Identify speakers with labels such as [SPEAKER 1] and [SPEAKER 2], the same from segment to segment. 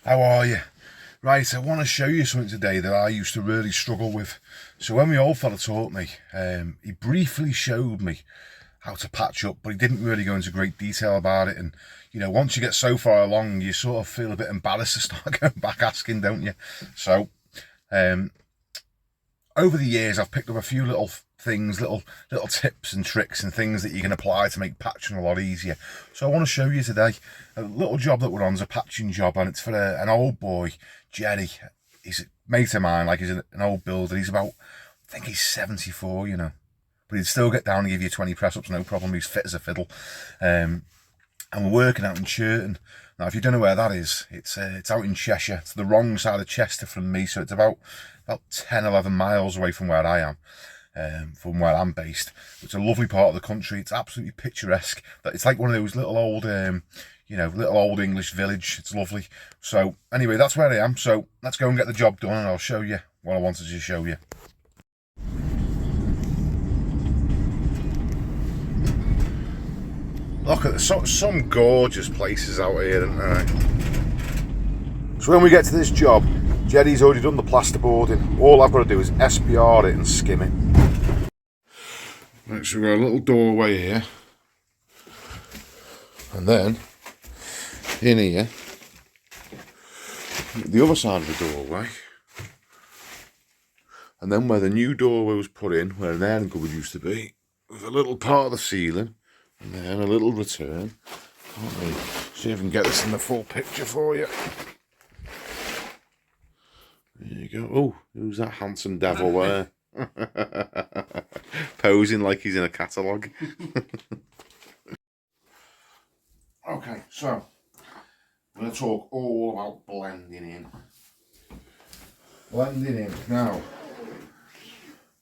[SPEAKER 1] How are you? Right, I want to show you something today that I used to really struggle with. So when my old fella taught me, he briefly showed me how to patch up, but he didn't really go into great detail about it. And, you know, once you get so far along, you sort of feel a bit embarrassed to start going back asking, don't you? So, over the years, I've picked up a few little things, little tips and tricks and things that you can apply to make patching a lot easier. So I want to show you today a little job that we're on is a patching job, and it's for an old boy, Jerry. He's a mate of mine, like he's an old builder. He's about, I think he's 74, you know, but he'd still get down and give you 20 press-ups, no problem. He's fit as a fiddle. And we're working out in Churton. Now, if you don't know where that is, it's out in Cheshire. It's the wrong side of Chester from me, so it's about 10, 11 miles away from where I am, from where I'm based. It's a lovely part of the country. It's absolutely picturesque. It's like one of those little old, you know, little old English village. It's lovely. So anyway, that's where I am. So let's go and get the job done, and I'll show you what I wanted to show you. Look at some gorgeous places out here, isn't there? So when we get to this job, Jerry's already done the plasterboarding. All I've got to do is SPR it and skim it. Right, so we've got a little doorway here. And then, in here, the other side of the doorway. And then where the new doorway was put in, where an airing cupboard used to be, with a little part of the ceiling. And then a little return. Let me see if I can get this in the full picture for you. There you go. Oh, who's that handsome devil there? Posing like he's in a catalogue. Okay, so I'm going to talk all about blending in. Blending in. Now,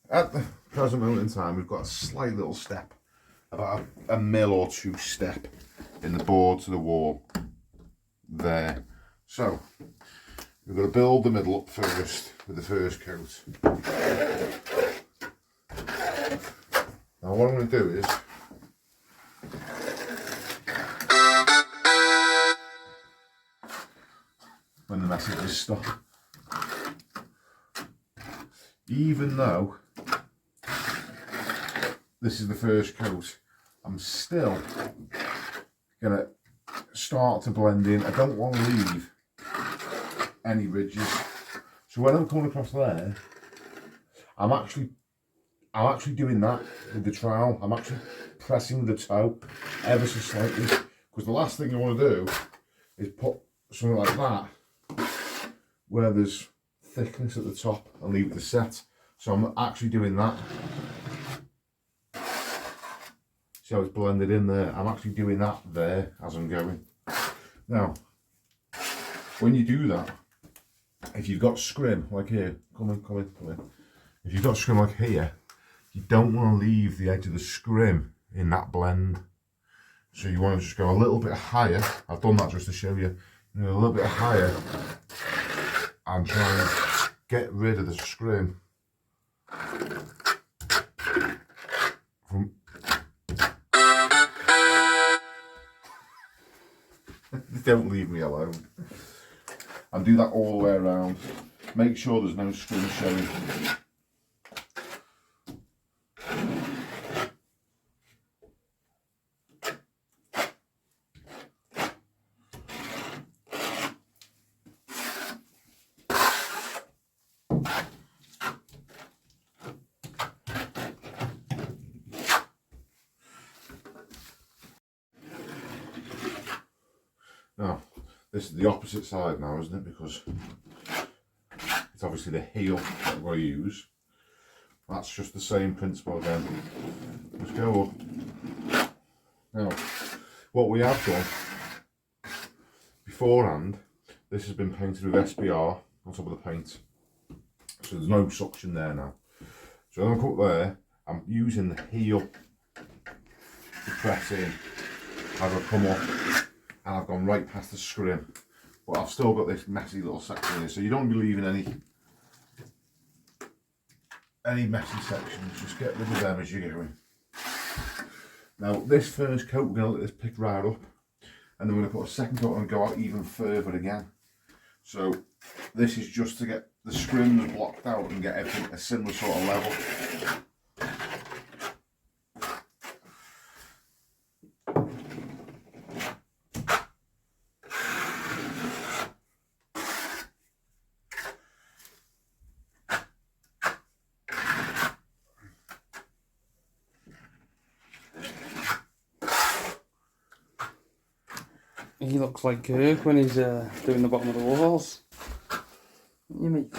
[SPEAKER 1] at the present moment in time, we've got a slight little step. About a mil or two step in the board to the wall there. So we're going to build the middle up first with the first coat. Now what I'm going to do is when the messages stop, even though this is the first coat, I'm still going to start to blend in. I don't want to leave any ridges. So when I'm coming across there, I'm actually doing that with the trowel. I'm actually pressing the toe ever so slightly, because the last thing I want to do is put something like that where there's thickness at the top and leave it to set. So I'm actually doing that. See how it's blended in there? I'm actually doing that there as I'm going. Now, when you do that, if you've got scrim, like here, come in. If you've got scrim like here, you don't want to leave the edge of the scrim in that blend. So you want to just go a little bit higher. I've done that just to show you. A little bit higher and try and get rid of the scrim from. Don't leave me alone. And do that all the way around. Make sure there's no scrim showing. Now, this is the opposite side now, isn't it? Because it's obviously the heel that we're going to use. That's just the same principle again. Let's go up. Now, what we have done beforehand, this has been painted with SPR on top of the paint. So there's no suction there now. So when I come up there, I'm using the heel to press in as I come up. And I've gone right past the scrim, but I've still got this messy little section here, so you don't be leaving any messy sections. Just get rid of them as you're going. Now this first coat, we're going to let this pick right up, and then we're going to put a second coat on and go out even further again. So this is just to get the scrims blocked out and get everything a similar sort of level.
[SPEAKER 2] He looks like Kirk when he's doing the bottom of the walls. You mate?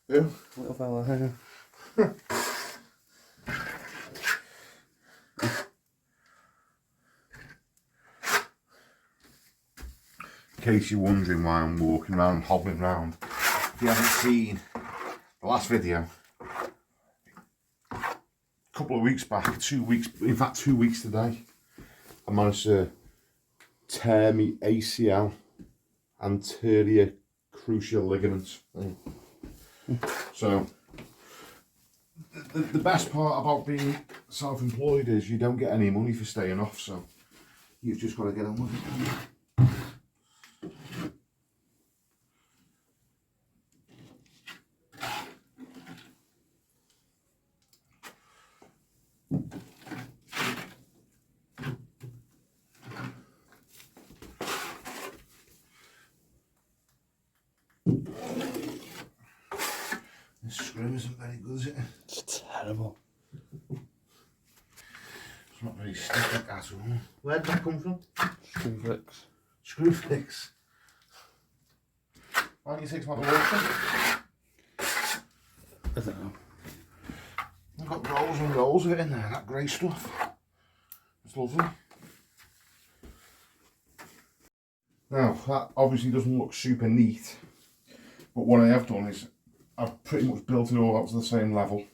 [SPEAKER 1] Yeah.
[SPEAKER 2] Little fella.
[SPEAKER 1] In case you're wondering why I'm walking around, hobbling around, if you haven't seen the last video, a couple of weeks back, 2 weeks, in fact 2 weeks today, I managed to tear me ACL anterior cruciate ligaments. So the best part about being self-employed is you don't get any money for staying off, so you've just got to get on with it. This screw isn't very good, is it?
[SPEAKER 2] It's terrible.
[SPEAKER 1] It's not very sticky at all. Where did that come from?
[SPEAKER 2] Screwfix.
[SPEAKER 1] Screwfix. Why don't you take some out the water?
[SPEAKER 2] I don't know.
[SPEAKER 1] I've got rolls and rolls of it in there, that grey stuff. It's lovely. Now, that obviously doesn't look super neat, but what I have done is I've pretty much built it all up to the same level.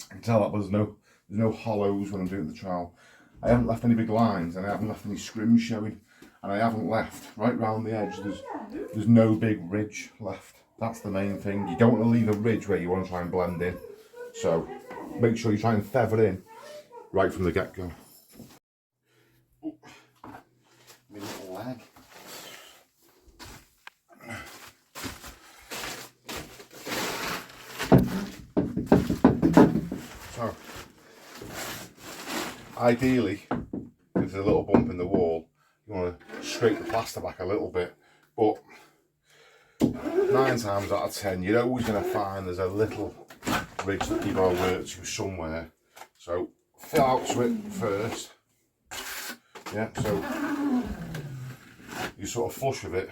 [SPEAKER 1] I can tell that there's no hollows when I'm doing the trowel. I haven't left any big lines, and I haven't left any scrims showing, and I haven't left right round the edge. There's no big ridge left. That's the main thing. You don't want to leave a ridge where you want to try and blend in. So make sure you try and feather in right from the get-go. My little leg. So, ideally, if there's a little bump in the wall, you want to scrape the plaster back a little bit, but 9 times out of 10, you're always going to find there's a little ridge that you've got to work to somewhere. So, fill out to it first. Yeah, so you sort of flush with it,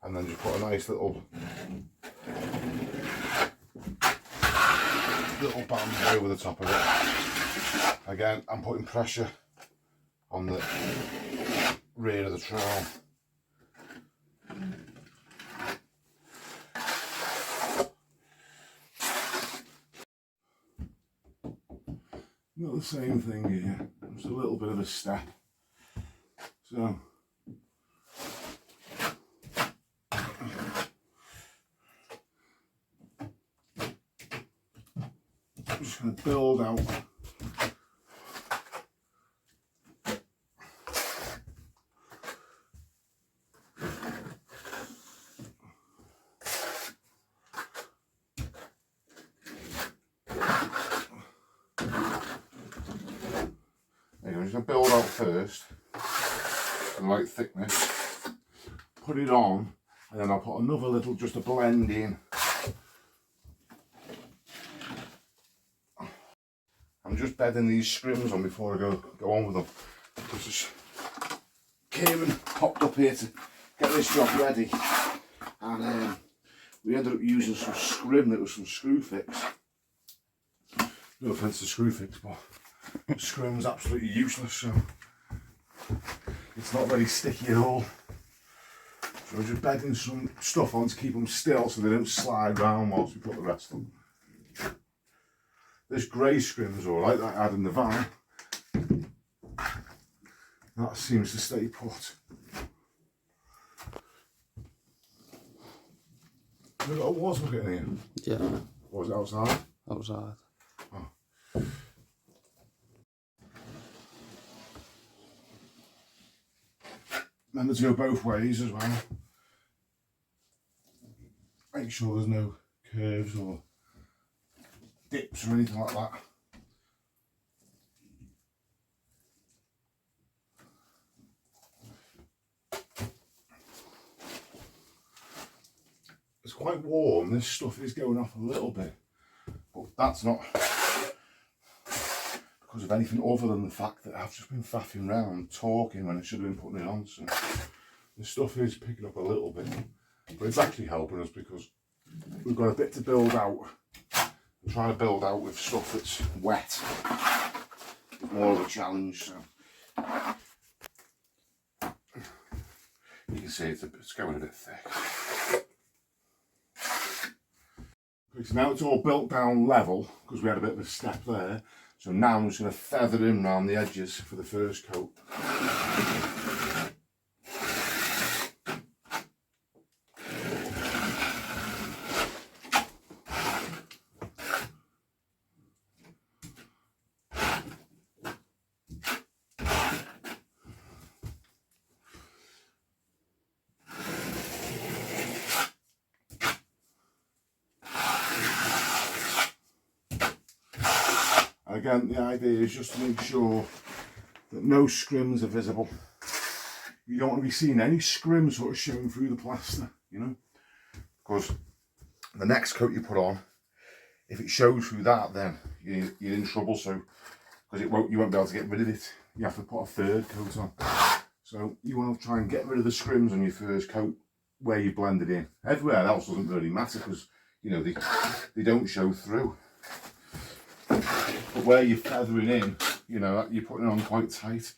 [SPEAKER 1] and then just put a nice little band over the top of it. Again, I'm putting pressure on the rear of the trowel. Not the same thing here, just a little bit of a step. So I'm just going to build out. I'm just going to build out first, the right thickness, put it on, and then I'll put another little, just a blend in. I'm just bedding these scrims on before I go on with them. Because Kieran popped up here to get this job ready, and we ended up using some scrim that was from Screwfix. No offence to Screwfix, but scrim's absolutely useless, so it's not very sticky at all. So we're just bedding some stuff on to keep them still so they don't slide round whilst we put the rest on. This grey scrim's alright that I had in the van. That seems to stay put. Have we got a water bucket in here?
[SPEAKER 2] Yeah.
[SPEAKER 1] Or was it outside?
[SPEAKER 2] Outside.
[SPEAKER 1] Oh. Remember to go both ways as well. make sure there's no curves or dips or anything like that. It's quite warm, this stuff is going off a little bit, but that's not because of anything other than the fact that I've just been faffing around talking when I should have been putting it on. So the stuff is picking up a little bit, but it's actually helping us because we've got a bit to build out. I'm trying to build out with stuff that's wet. It's more of a challenge. So you can see it's going a bit thick. Okay, so now it's all built down level because we had a bit of a step there. So now I'm just going to feather in around the edges for the first coat. Again, the idea is just to make sure that no scrims are visible. You don't want to be seeing any scrims sort of showing through the plaster, you know, because the next coat you put on, if it shows through that, then you're in trouble. So, because you won't be able to get rid of it, you have to put a third coat on. So you want to try and get rid of the scrims on your first coat where you blend it in. Everywhere else doesn't really matter because, you know, they don't show through. But where you're feathering in, you know, you're putting it on quite tight.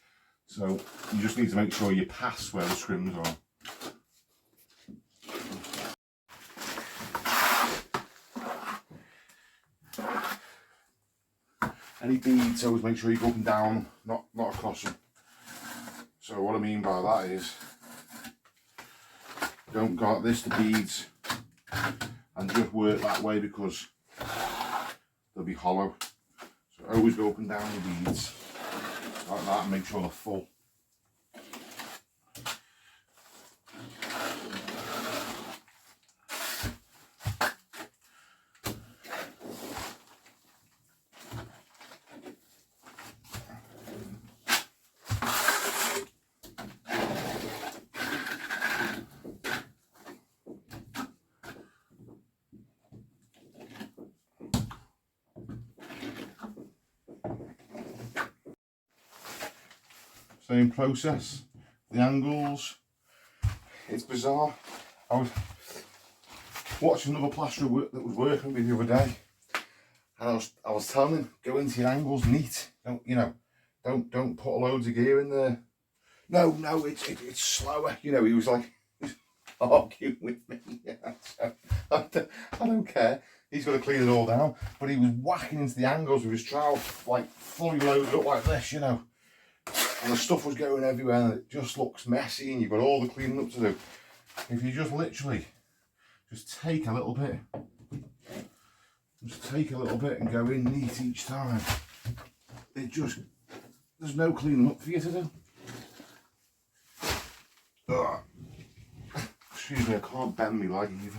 [SPEAKER 1] So you just need to make sure you pass where the scrims are. Any beads, always make sure you go up and down, not across them. So what I mean by that is, don't go like this to beads and just work that way because they'll be hollow. So always go up and down the beads like that and make sure they're full. Same process, the angles. It's bizarre. I was watching another plasterer that was working with me the other day, and I was telling him, go into your angles neat. Don't put loads of gear in there. No, it's slower. You know, he was arguing with me. So I don't care. He's got to clean it all down, but he was whacking into the angles with his trowel, like fully loaded up like this, you know. And the stuff was going everywhere and it just looks messy and you've got all the cleaning up to do. If you just literally just take a little bit and go in neat each time, there's no cleaning up for you to do. Ugh. Excuse me, I can't bend me leg either.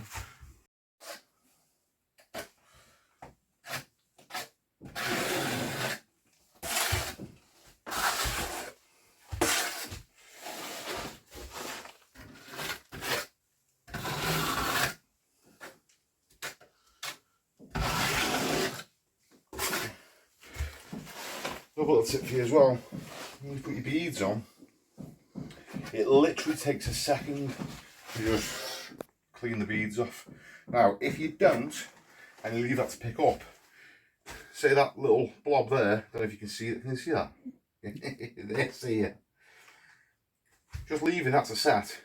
[SPEAKER 1] Another little tip for you as well, when you put your beads on, it literally takes a second to just clean the beads off. Now, if you don't, and you leave that to pick up, say that little blob there, don't know if you can see it, can you see that? This here. Just leaving that to set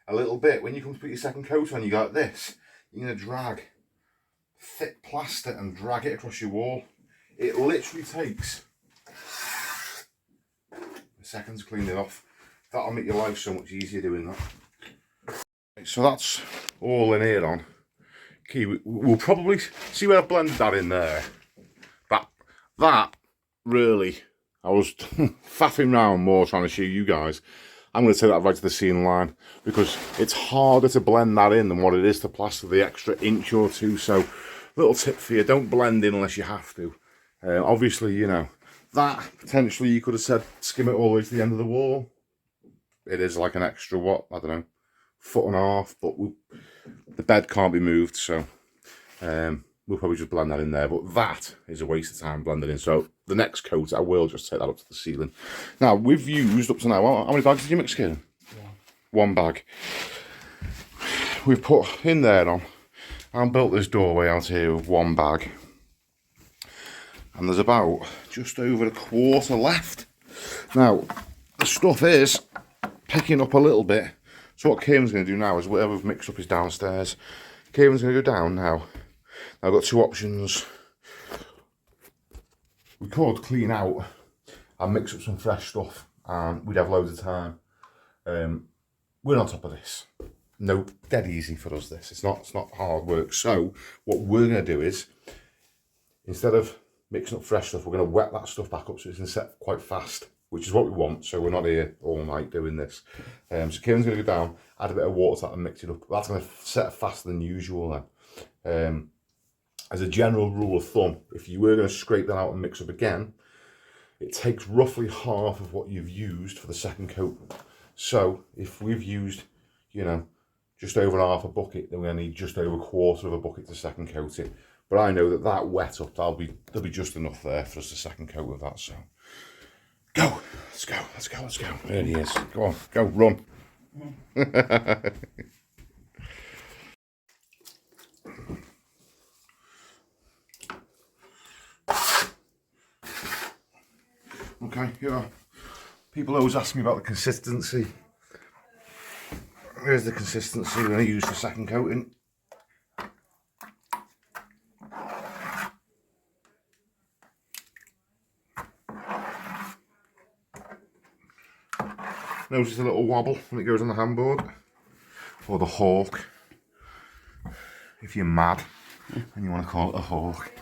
[SPEAKER 1] a little bit, when you come to put your second coat on, you go like this, you're going to drag thick plaster and drag it across your wall. It literally takes seconds to clean it off. That'll make your life so much easier doing that. So that's all in here on. Okay, we'll probably see where I've blended that in there. That really, I was faffing around more trying to show you guys I'm going to take that right to the ceiling line because it's harder to blend that in than what it is to plaster the extra inch or two. So little tip for you, don't blend in unless you have to. Obviously, you know, that potentially you could have said skim it all the way to the end of the wall. It is like an extra, what, I don't know, 1.5 foot, but the bed can't be moved, so we'll probably just blend that in there. But that is a waste of time blending in. So the next coat, I will just take that up to the ceiling. Now, we've used up to now, how many bags did you mix, Kieran? One bag. We've put in there on, and built this doorway out here with one bag. And there's about just over a quarter left. Now, the stuff is picking up a little bit. So what Kieran's going to do now is whatever we've mixed up is downstairs. Kieran's going to go down now. I've got two options. We could clean out and mix up some fresh stuff and we'd have loads of time. We're on top of this. No, dead easy for us this. It's not hard work. So what we're going to do is, instead of mixing up fresh stuff, we're going to wet that stuff back up so it's going to set quite fast, which is what we want, so we're not here all night doing this. So Kieran's going to go down, add a bit of water to that and mix it up. That's going to set faster than usual then. As a general rule of thumb, if you were going to scrape that out and mix up again, it takes roughly half of what you've used for the second coat. So if we've used, you know, just over half a bucket, then we're going to need just over a quarter of a bucket to second coat it. But I know that wet up, there'll be just enough there for us to second coat with that, so. Go, let's go, let's go, let's go. There he is. Go on, go, run. Okay, yeah. People always ask me about the consistency. Here's the consistency we're going to use for second coating. Notice a little wobble when it goes on the handboard, or the hawk, if you're mad and you want to call it a hawk.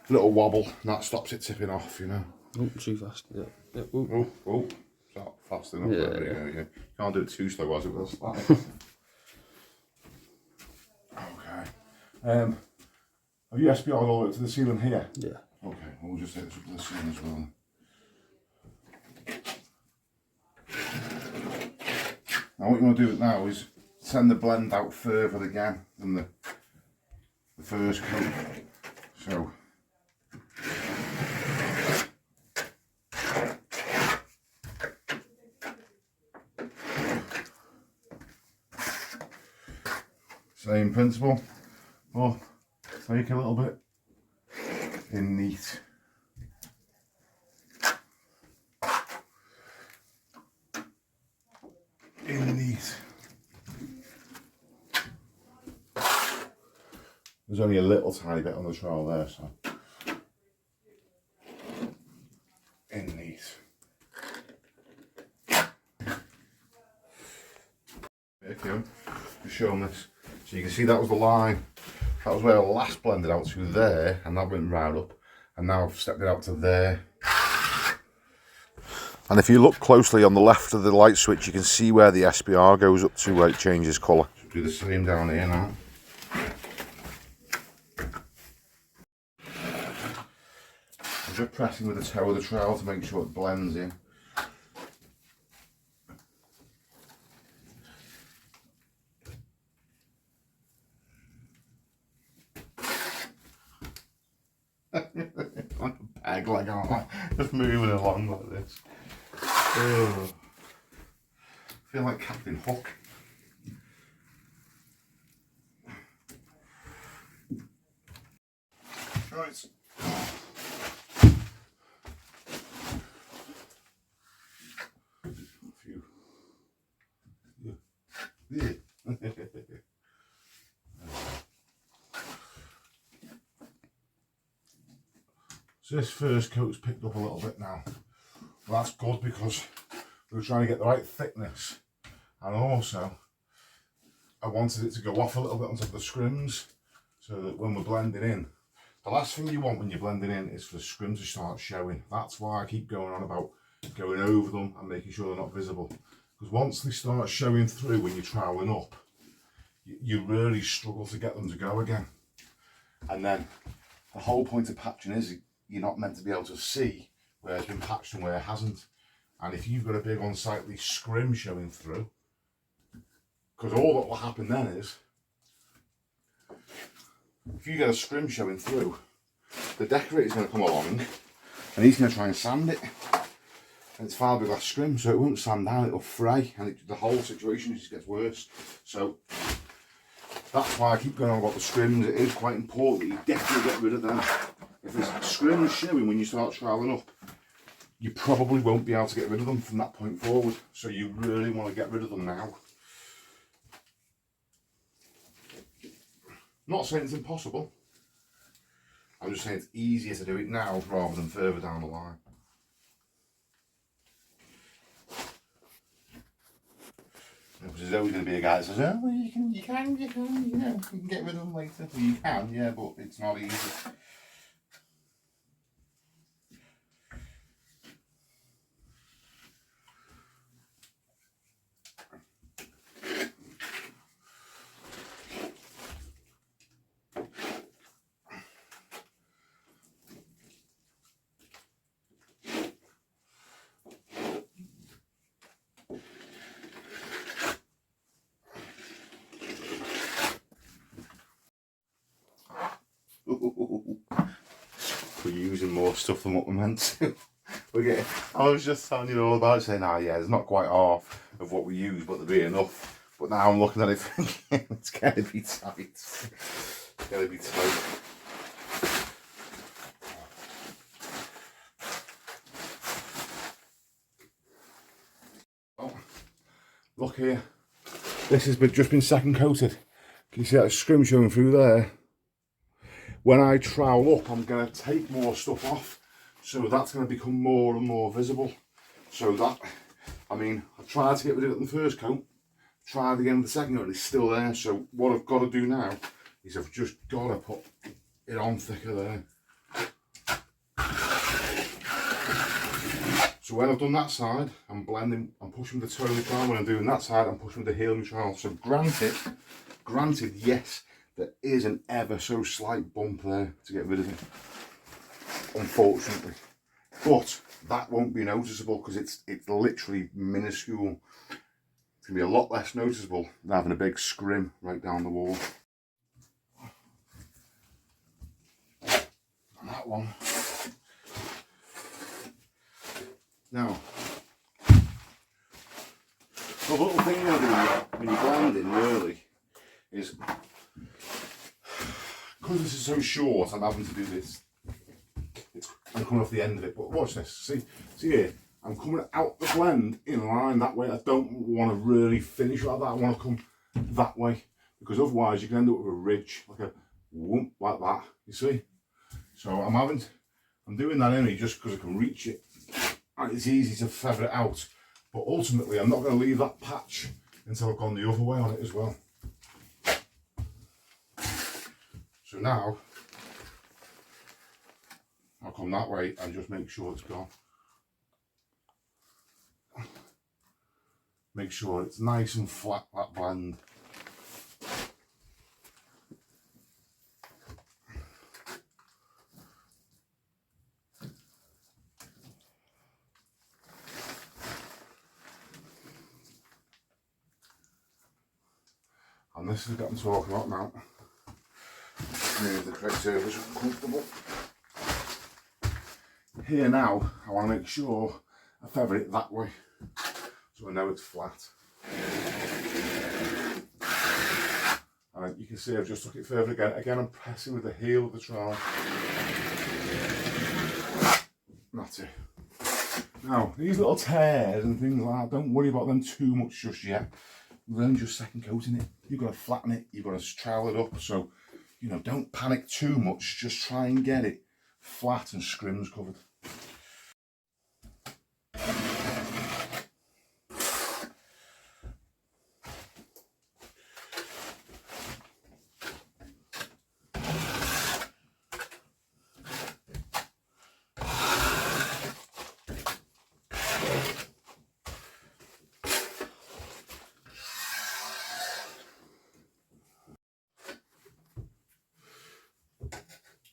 [SPEAKER 1] Little wobble, and that stops it tipping off, you know.
[SPEAKER 2] Oh, too fast. Yeah. Yeah.
[SPEAKER 1] Oh, it's not fast enough.
[SPEAKER 2] Yeah,
[SPEAKER 1] There you go. Can't do it too slow, as it will slide. Okay. Have you SBR'd all the way up to the ceiling here?
[SPEAKER 2] Yeah.
[SPEAKER 1] Okay, we'll just take this up to the ceiling as well. Now what you want to do now is send the blend out further again than the first coat. So same principle, but take a little bit in neat. There's only a little tiny bit on the trowel there, so in neat. Okay, just show them this. So you can see that was the line. That was where I last blended out to there, and that went round up. And now I've stepped it out to there. And if you look closely on the left of the light switch, you can see where the SBR goes up to, where it changes colour. Do the same down here now. I'm just pressing with the toe of the trowel to make sure it blends in. Like a peg, like I'm just moving along like this. I feel like Captain Hook. Right. Yeah. So this first coat's picked up a little bit now. Well, that's good because we were trying to get the right thickness, and also I wanted it to go off a little bit on top of the scrims so that when we're blending in, the last thing you want when you're blending in is for the scrim to start showing. That's why I keep going on about going over them and making sure they're not visible, Because once they start showing through when you're troweling up, you really struggle to get them to go again. And then the whole point of patching is you're not meant to be able to see where it's been patched and where it hasn't. And if you've got a big unsightly scrim showing through, because all that will happen then is, if you get a scrim showing through, the decorator's going to come along and he's going to try and sand it. And it's fiberglass scrim, so it won't sand down, it'll fray, and the whole situation just gets worse. So that's why I keep going on about the scrims. It is quite important that you definitely get rid of them. If there's scrims showing when you start troweling up, you probably won't be able to get rid of them from that point forward. So you really want to get rid of them now. Not saying it's impossible. I'm just saying it's easier to do it now rather than further down the line. Because there's always going to be a guy that says, oh, well, you can get rid of them later. Well, you can, yeah, but it's not easy. We're using more stuff than what we're meant to. I was just telling you all about it, saying, oh yeah, there's not quite half of what we use, but there'll be enough. But now I'm looking at it thinking, it's going to be tight. It's going to be tight. Oh, look here. This has just been second coated. Can you see that scrim showing through there? When I trowel up, I'm going to take more stuff off, so that's going to become more and more visible. So that, I mean, I tried to get rid of it in the first coat, tried again in the second coat, and it's still there. So what I've got to do now is I've just got to put it on thicker there. So when I've done that side, I'm blending, I'm pushing the toe of the trowel. When I'm doing that side, I'm pushing the heel of the trowel. So granted, yes, there is an ever so slight bump there to get rid of it, unfortunately. But that won't be noticeable because it's literally minuscule. It's going to be a lot less noticeable than having a big scrim right down the wall. And that one. Now, the little thing you do when you're blending really is, because this is so short, I'm having to do this. I'm coming off the end of it, but watch this. See here, I'm coming out the blend in line that way. I don't want to really finish like that. I want to come that way, because otherwise you can end up with a ridge, like a whoomp like that. You see? So I'm doing that anyway just because I can reach it. And it's easy to feather it out, but ultimately I'm not going to leave that patch until I've gone the other way on it as well. So now I'll come that way and just make sure it's gone. Make sure it's nice and flat, that blend. And this is what I'm talking about now. Move the correct surface uncomfortable. Here now, I want to make sure I feather it that way, so I know it's flat. And you can see I've just took it further again. Again, I'm pressing with the heel of the trowel. That's it. Now, these little tears and things like that, don't worry about them too much just yet. We're only just second coating it. You've got to flatten it, you've got to trowel it up, so you know, don't panic too much, just try and get it flat and scrims covered.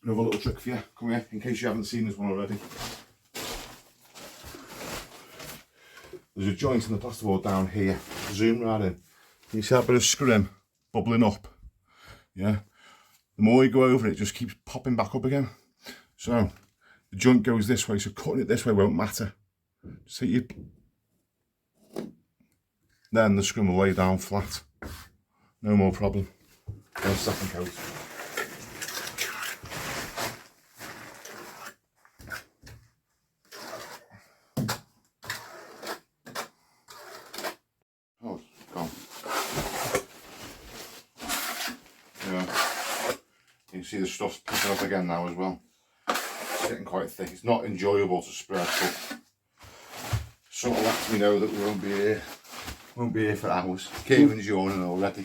[SPEAKER 1] Another little trick for you, come here, in case you haven't seen this one already. There's a joint in the plasterboard down here, zoom right in. You see that bit of scrim bubbling up? Yeah? The more you go over it, it just keeps popping back up again. So, the joint goes this way, so cutting it this way won't matter. Just hit your... Then the scrim will lay down flat. No more problem. One second coat. Oh, it's gone. Yeah. You can see the stuff's picking up again now as well. It's getting quite thick. It's not enjoyable to spread, but sort of lets me know that we won't be here. Won't be here for hours. Kieran's yawning already.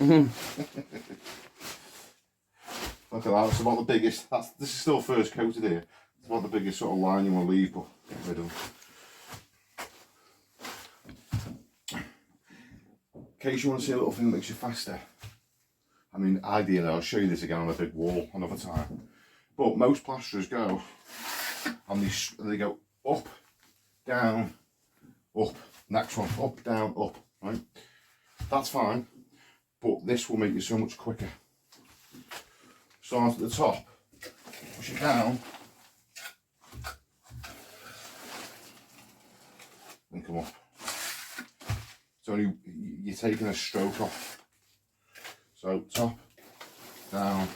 [SPEAKER 1] Look at that, it's about the biggest. This is still first coated here. It's about the biggest sort of line you want to leave, but get rid of. In case you want to see a little thing that makes you faster. I mean, ideally, I'll show you this again on a big wall another time. But most plasterers go, and they go up, down, up. Next one, up, down, up. Right? That's fine, but this will make you so much quicker. Start at the top, push it down, and come up. It's only, you're taking a stroke off. So top, down.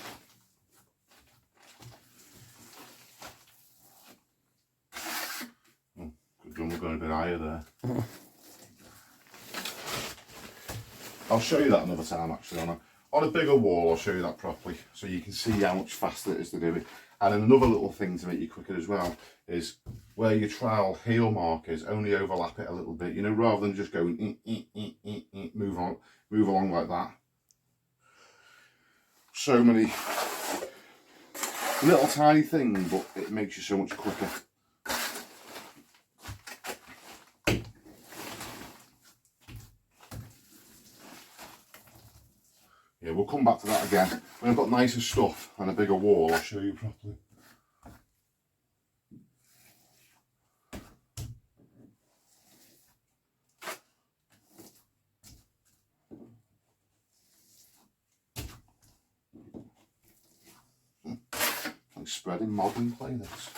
[SPEAKER 1] Oh, good done, we're going a bit higher there. I'll show you that another time actually on a bigger wall. I'll show you that properly so you can see how much faster it is to do it. And another little thing to make you quicker as well is where your trowel heel mark is, only overlap it a little bit, you know, rather than just going move along like that. So many little tiny things, but it makes you so much quicker. Yeah, we'll come back to that again. When I've got nicer stuff and a bigger wall, I'll show you properly. Like spreading modern clay, this.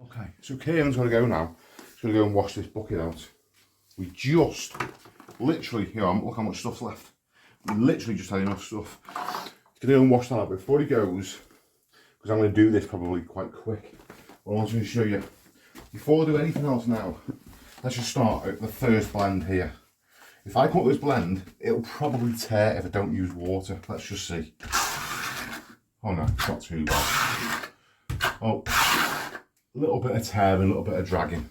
[SPEAKER 1] Okay, so Kieran's got to go now. He's going to go and wash this bucket out. We just, literally, you know, look how much stuff's left. We literally just had enough stuff. He's going to go and wash that out. But before he goes, because I'm going to do this probably quite quick, I want to show you, before I do anything else now, let's just start at the first blend here. If I cut this blend, it'll probably tear if I don't use water. Let's just see. Oh no, it's not too bad. Oh, a little bit of tearing, a little bit of dragging.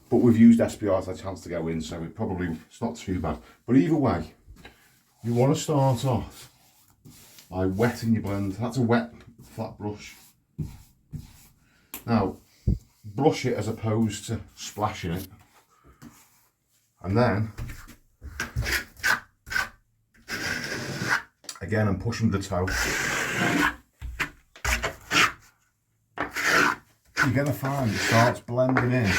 [SPEAKER 1] But we've used SPR to have a chance to go in, so it's not too bad. But either way, you want to start off by wetting your blend. That's a wet, flat brush. Now, brush it as opposed to splashing it. And then, again, I'm pushing the toe. You're going to find it starts blending in.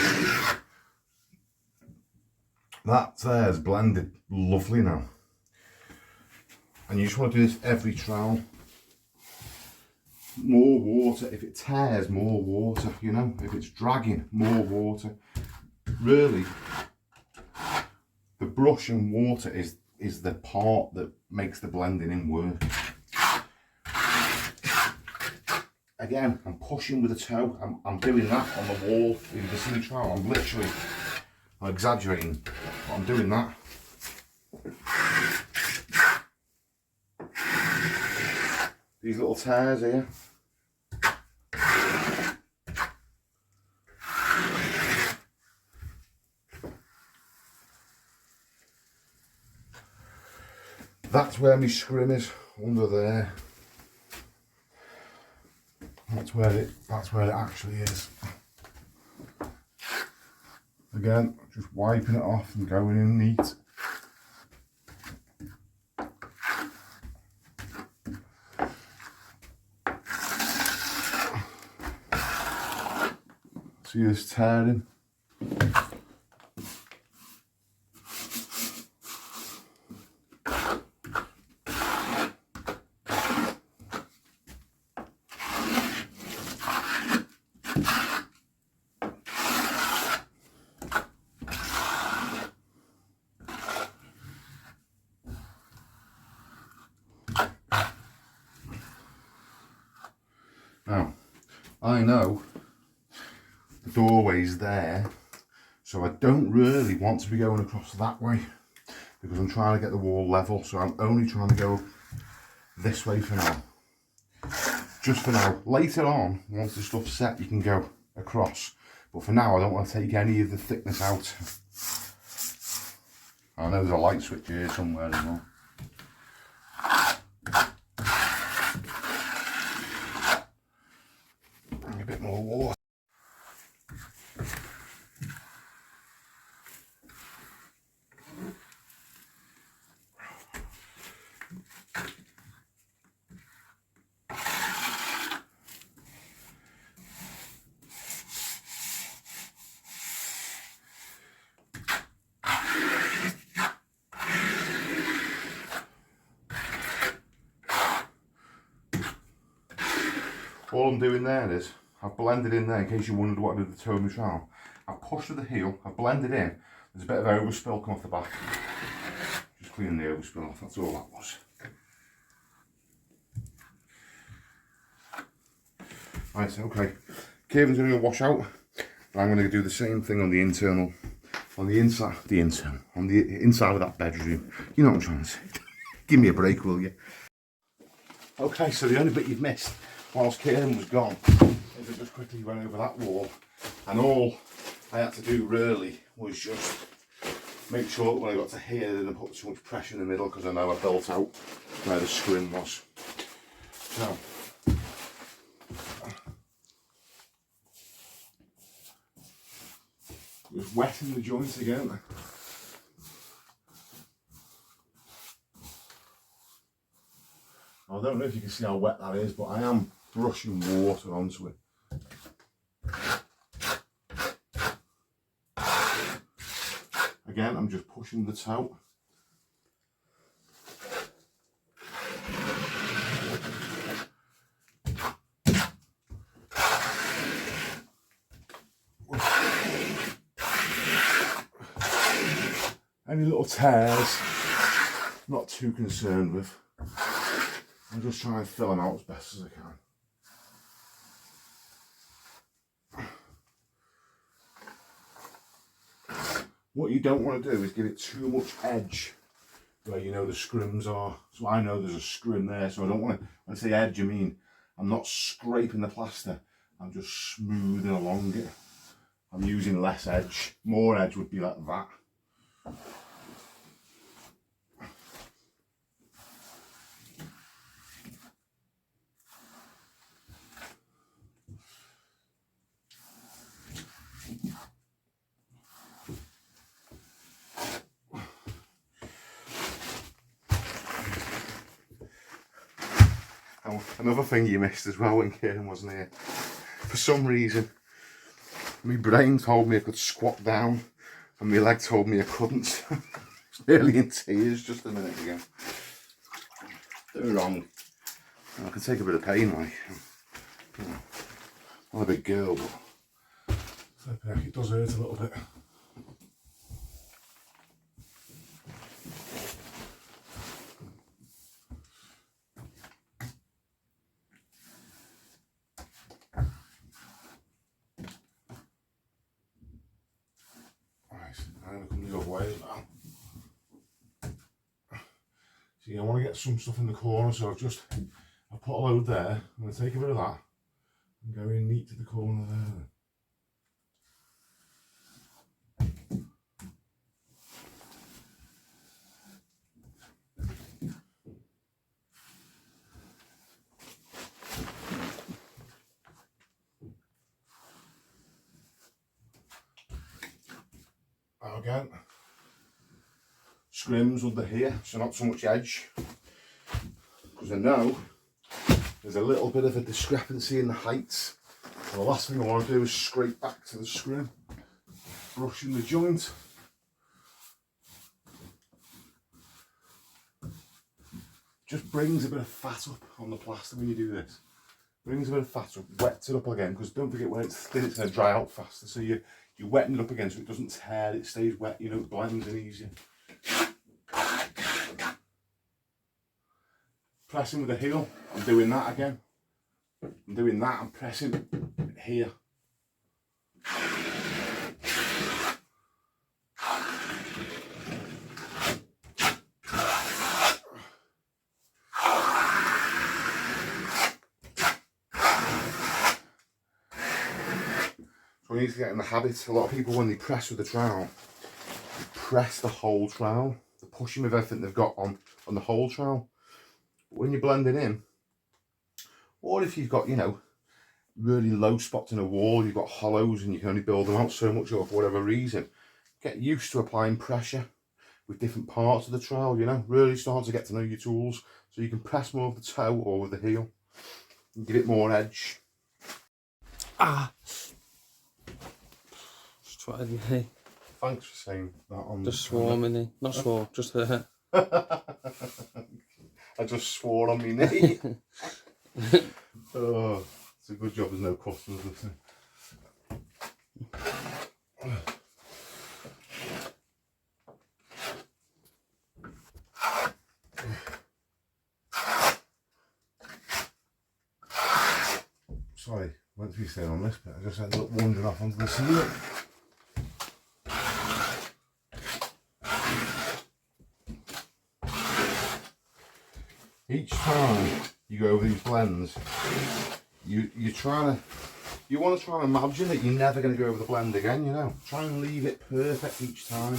[SPEAKER 1] That there's blended lovely now. And you just want to do this every trowel. More water. If it tears, more water, you know. If it's dragging, more water. Really, the brush and water is the part that makes the blending in work. Again, I'm pushing with the toe. I'm doing that on the wall in the silly trowel. I'm exaggerating, but I'm doing that. These little tears here. That's where my scrim is, under there. That's where it actually is. Again, just wiping it off and going in neat. See this tearing? Now, I know the doorway's there, so I don't really want to be going across that way because I'm trying to get the wall level, so I'm only trying to go this way for now. Just for now. Later on, once the stuff's set, you can go across, but for now I don't want to take any of the thickness out. I know there's a light switch here somewhere as well. Bring a bit more water. All I'm doing there is, I've blended in there, in case you wondered what I did with the toe of my trowel. I've pushed with the heel, I've blended in, there's a bit of overspill come off the back. Just cleaning the overspill off, that's all that was. Right, so okay, Kieran's going to go wash out, and I'm going to do the same thing on the inside of that bedroom. You know what I'm trying to say. Give me a break, will you? Okay, so the only bit you've missed whilst Kieran was gone is I just quickly went over that wall, and all I had to do really was just make sure that when I got to here I didn't put too much pressure in the middle, because I know I built out where the scrim was. So just wetting the joint again. I don't know if you can see how wet that is, but I am brushing water onto it. Again, I'm just pushing the toe. Any little tears, not too concerned with. I'm just trying to fill them out as best as I can. What you don't want to do is give it too much edge where you know the scrims are. So I know there's a scrim there, so I don't want to, when I say edge, I mean I'm not scraping the plaster, I'm just smoothing along it. I'm using less edge. More edge would be like that. Another thing you missed as well when Kieran wasn't here. For some reason, my brain told me I could squat down and my leg told me I couldn't. I was nearly in tears just a minute ago. They were wrong. I can take a bit of pain, like, you know, not a big girl, but it does hurt a little bit. I'm going to come the other way as well. See, I want to get some stuff in the corner, so I've put a load there. I'm going to take a bit of that and go in neat to the corner there. again. Scrims under here, so not so much edge. Because I know there's a little bit of a discrepancy in the heights. And the last thing I want to do is scrape back to the scrim, brushing the joint. Just brings a bit of fat up on the plaster when you do this. Brings a bit of fat up, wets it up again, because don't forget when it's thin it's going to dry out faster. So you're wetting it up again so it doesn't tear, it stays wet, you know, it blends in easier. Pressing with the heel, I'm doing that again. I'm doing that, I'm pressing here. So we need to get in the habit. A lot of people, when they press with the trowel, press the whole trowel. They're pushing with everything they've got on the whole trowel. But when you're blending in, or if you've got, you know, really low spots in a wall, you've got hollows and you can only build them out so much or for whatever reason, get used to applying pressure with different parts of the trowel, you know, really start to get to know your tools so you can press more with the toe or with the heel and give it more edge.
[SPEAKER 2] Ah! Just tried me.
[SPEAKER 1] Thanks for saying that on
[SPEAKER 2] Just swore me knee. Not swore, just there.
[SPEAKER 1] I just swore on me knee. Oh, it's a good job there's no customers listening. Sorry, meant to be staying on this bit. I just ended up wandering off onto the ceiling. Each time you go over these blends, you want to try and imagine that you're never going to go over the blend again, you know. Try and leave it perfect each time.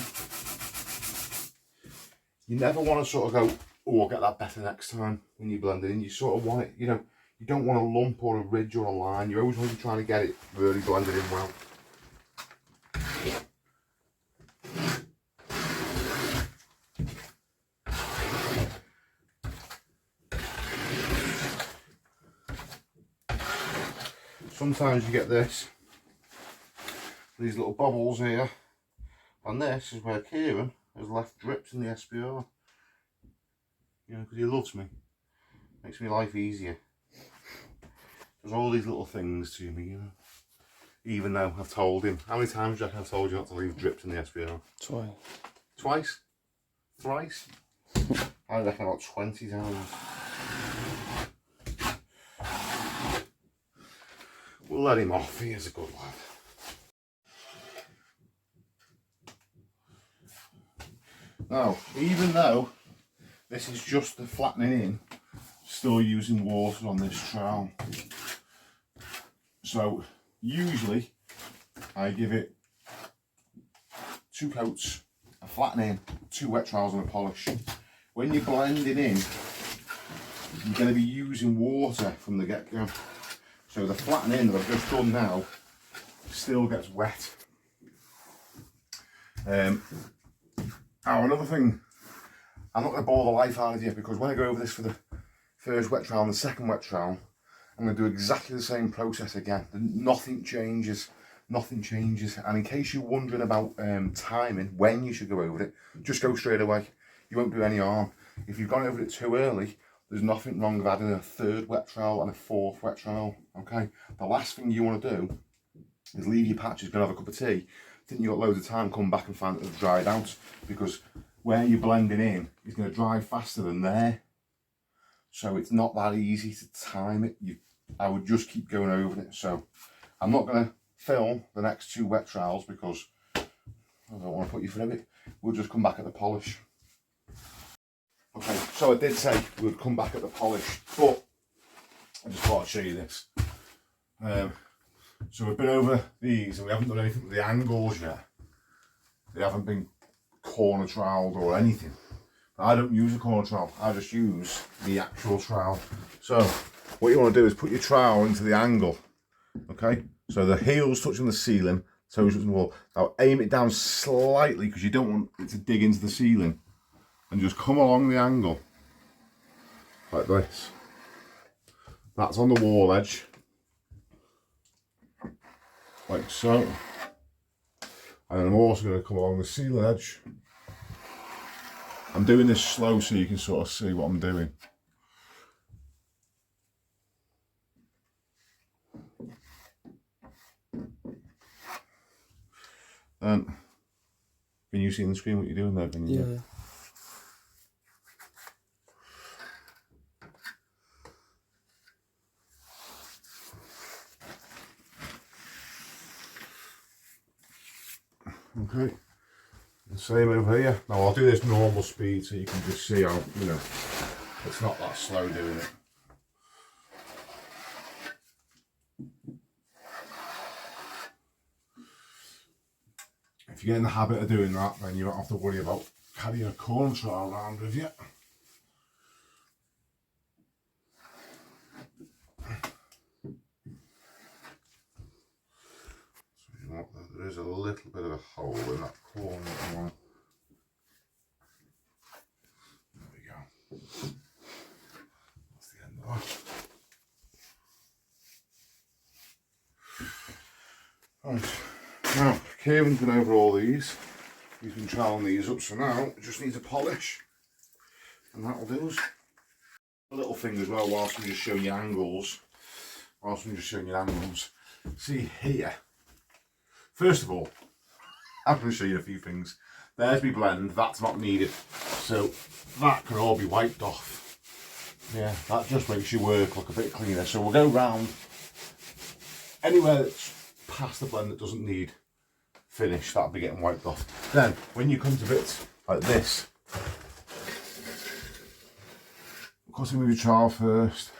[SPEAKER 1] You never want to sort of go, oh, I'll get that better next time when you blend it in. You sort of want it, you know, you don't want a lump or a ridge or a line. You're always want to be trying to get it really blended in well. Sometimes you get this, these little bubbles here, and this is where Kieran has left drips in the SPR. You know, because he loves me. Makes my life easier. Does all these little things to me, you know. Even though I've told him, how many times, Jack, I've told you not to leave drips in the SPR?
[SPEAKER 2] Twice.
[SPEAKER 1] Twice? Thrice? I reckon about 20 times. We'll let him off, he is a good lad. Now, even though this is just the flattening in, still using water on this trowel. So, usually, I give it 2 coats, a flatten in, 2 wet trowels and a polish. When you're blending in, you're going to be using water from the get-go. So the flatten in that I've just done now still gets wet. Now another thing, I'm not going to bore the life out of you, because when I go over this for the first wet trowel and the second wet trowel, I'm going to do exactly the same process again. Nothing changes, nothing changes. And in case you're wondering about timing, when you should go over it, just go straight away. You won't do any harm. If you've gone over it too early, there's nothing wrong with adding a 3rd wet trowel and a 4th wet trowel, okay? The last thing you want to do is leave your patches, go and have a cup of tea, think you've got loads of time, come back and find that they've dried out, because where you're blending in is going to dry faster than there. So it's not that easy to time it. I would just keep going over it. So I'm not going to film the next 2 wet trowels because I don't want to put you through it. We'll just come back at the polish. Okay, so I did say we would come back at the polish, but I just thought I'd show you this. So we've been over these and we haven't done anything with the angles yet. They haven't been corner troweled or anything. But I don't use a corner trowel, I just use the actual trowel. So what you want to do is put your trowel into the angle, okay? So the heel's touching the ceiling, toes touching the wall. Now aim it down slightly because you don't want it to dig into the ceiling, and just come along the angle like this. That's on the wall edge, like so. And I'm also going to come along the ceiling edge. I'm doing this slow so you can sort of see what I'm doing. Can you see on the screen what you're doing there? Can you?
[SPEAKER 2] Yeah.
[SPEAKER 1] Okay. The same over here. Now I'll do this normal speed so you can just see how, you know, it's not that slow doing it. If you get in the habit of doing that, then you don't have to worry about carrying a corn trowel around with you. So you want, there is a little bit of a hole in that corner that you want. There we go. That's the end of that. Right. Now, Kieran's been over all these. He's been troweling these up, so now it just needs a polish. And that'll do us. A little thing as well, whilst I'm just showing you angles. See here. First of all, I'm going to show you a few things. There's my blend, that's not needed. So that can all be wiped off. Yeah, that just makes your work look a bit cleaner. So we'll go round anywhere that's past the blend that doesn't need finish, that'll be getting wiped off. Then when you come to bits like this, cutting with your trowel first,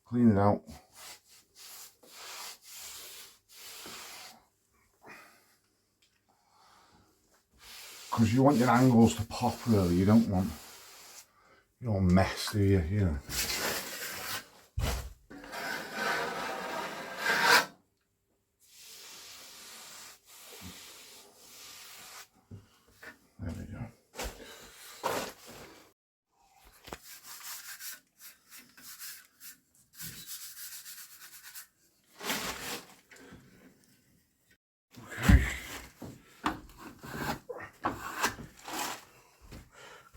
[SPEAKER 1] clean it out. Because you want your angles to pop really, you don't want mess, do you? You know. There we go. Okay.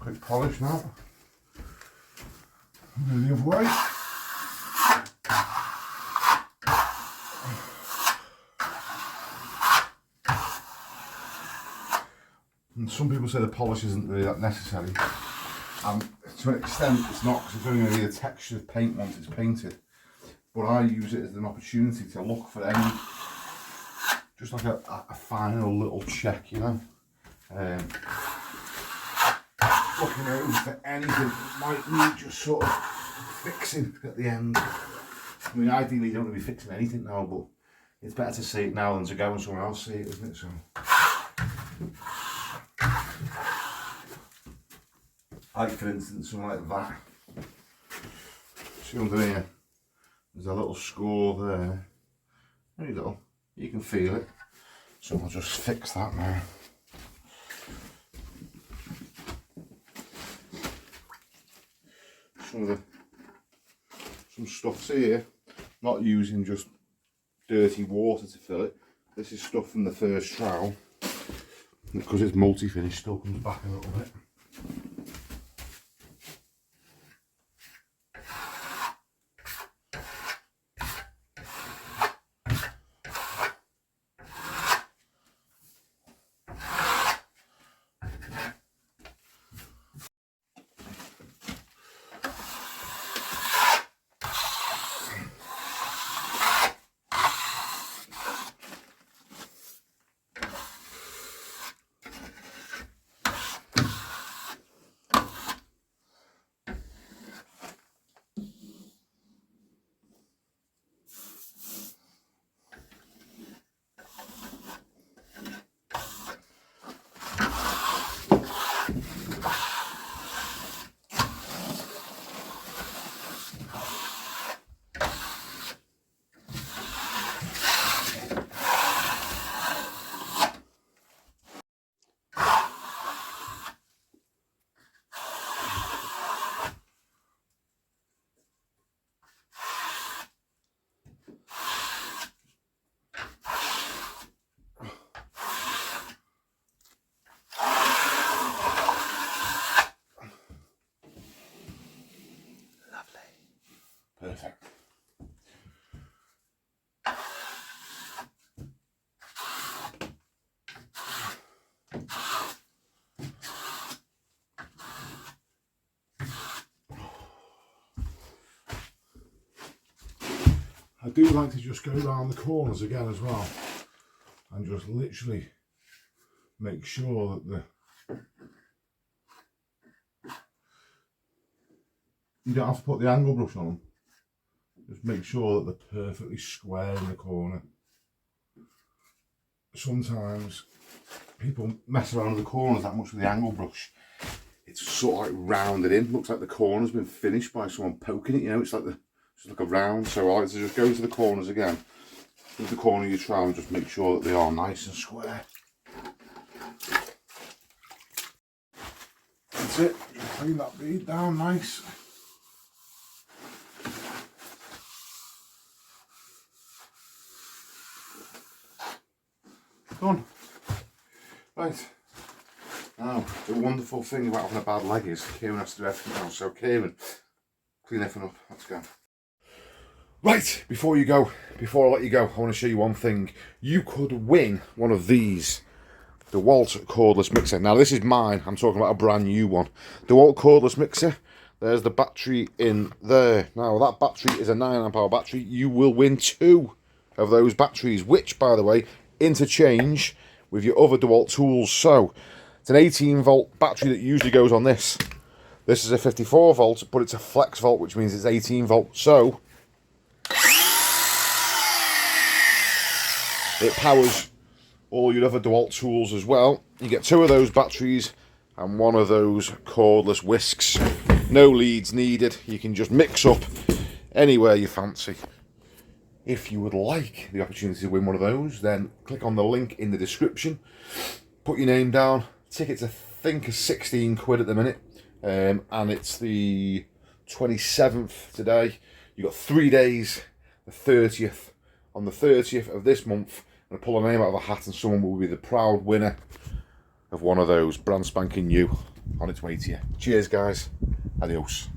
[SPEAKER 1] Quick polish now. Go the other way. And some people say the polish isn't really that necessary. To an extent it's not, because it's only going to be the texture of paint once it's painted. But I use it as an opportunity to look for any, just like a final little check, you know. Looking over for anything that might need just sort of fixing at the end. I mean, ideally you don't want to be fixing anything now, but it's better to see it now than to go and someone else see it, isn't it? So. Like for instance, something like that. See under here, there's a little score there. Very little, you can feel it. So I'll just fix that now. Some stuff's here, not using just dirty water to fill it. This is stuff from the first trowel. Because it's multi-finish, still comes back a little bit. I do like to just go around the corners again as well, and just literally make sure that you don't have to put the angle brush on them. Just make sure that they're perfectly square in the corner. Sometimes people mess around with the corners that much with the angle brush. It's sort of like rounded in. Looks like the corner's been finished by someone poking it. You know, it's like a round. So I like to just go to the corners again. With the corner you try and just make sure that they are nice and square. That's it. Just clean that bead down nice. Done. Right. Now, the wonderful thing about having a bad leg is Kieran has to do everything now. So Kieran, clean everything up. Let's go. Right, before I let you go, I want to show you one thing. You could win one of these Dewalt cordless mixer. Now this is mine. I'm talking about a brand new one. Dewalt cordless mixer. There's the battery in there. Now that battery is a 9 amp hour battery. You will win 2 of those batteries, which, by the way, interchange with your other Dewalt tools. So it's an 18 volt battery that usually goes on this. This is a 54 volt, but it's a Flexvolt, which means it's 18 volt. So it powers all your other Dewalt tools as well. You get 2 of those batteries and 1 of those cordless whisks. No leads needed. You can just mix up anywhere you fancy. If you would like the opportunity to win one of those, then click on the link in the description. Put your name down. Tickets, I think, are 16 quid at the minute. And it's the 27th today. You've got 3 days, the 30th. On the 30th of this month, I'm going to pull a name out of a hat and someone will be the proud winner of one of those brand spanking new on its way to you. Cheers, guys. Adios.